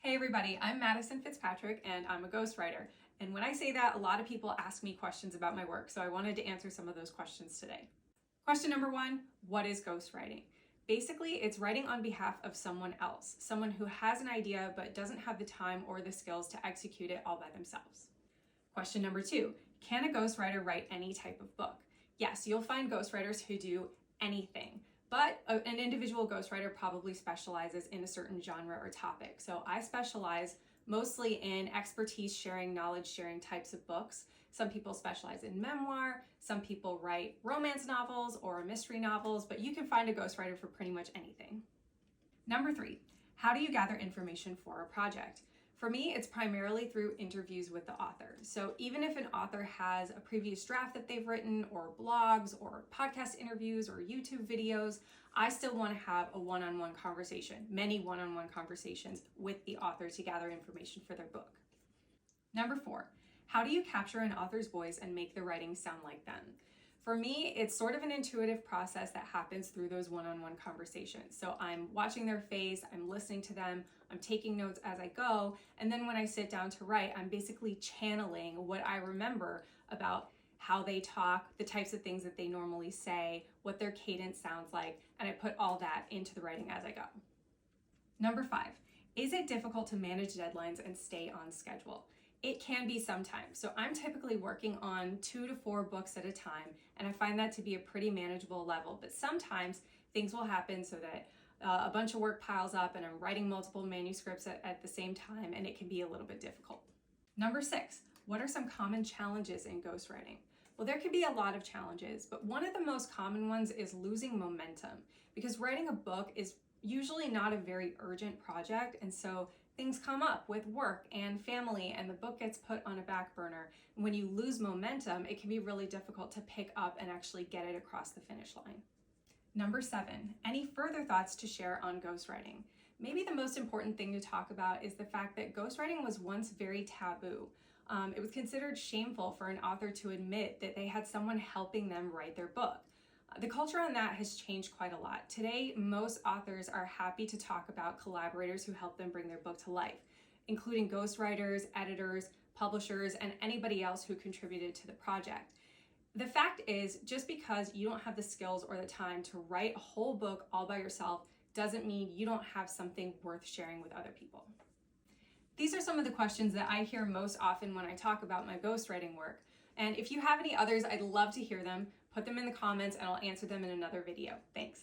Hey everybody, I'm Madison Fitzpatrick and I'm a ghostwriter. And when I say that, a lot of people ask me questions about my work, so I wanted to answer some of those questions today. Question number one, what is ghostwriting? Basically, it's writing on behalf of someone else, someone who has an idea but doesn't have the time or the skills to execute it all by themselves. Question number two, can a ghostwriter write any type of book? Yes, you'll find ghostwriters who do anything. But an individual ghostwriter probably specializes in a certain genre or topic. So I specialize mostly in expertise sharing, knowledge sharing types of books. Some people specialize in memoir, some people write romance novels or mystery novels, but you can find a ghostwriter for pretty much anything. Number three, how do you gather information for a project? For me, it's primarily through interviews with the author. So even if an author has a previous draft that they've written, or blogs, or podcast interviews, or YouTube videos, I still want to have a one-on-one conversation, many one-on-one conversations with the author to gather information for their book. Number four, how do you capture an author's voice and make the writing sound like them? For me, it's sort of an intuitive process that happens through those one-on-one conversations. So I'm watching their face, I'm listening to them, I'm taking notes as I go, and then when I sit down to write, I'm basically channeling what I remember about how they talk, the types of things that they normally say, what their cadence sounds like, and I put all that into the writing as I go. Number five, is it difficult to manage deadlines and stay on schedule? It can be sometimes. So I'm typically working on 2 to 4 books at a time, and I find that to be a pretty manageable level. But sometimes things will happen so that a bunch of work piles up and I'm writing multiple manuscripts at the same time, and it can be a little bit difficult. Number six, what are some common challenges in ghostwriting? Well, there can be a lot of challenges, but one of the most common ones is losing momentum, because writing a book is usually not a very urgent project, and so things come up with work and family and the book gets put on a back burner. And when you lose momentum, it can be really difficult to pick up and actually get it across the finish line. Number seven, any further thoughts to share on ghostwriting? Maybe the most important thing to talk about is the fact that ghostwriting was once very taboo. It was considered shameful for an author to admit that they had someone helping them write their book. The culture on that has changed quite a lot. Today, most authors are happy to talk about collaborators who help them bring their book to life, including ghostwriters, editors, publishers, and anybody else who contributed to the project. The fact is, just because you don't have the skills or the time to write a whole book all by yourself doesn't mean you don't have something worth sharing with other people. These are some of the questions that I hear most often when I talk about my ghostwriting work. And if you have any others, I'd love to hear them. Put them in the comments and I'll answer them in another video. Thanks.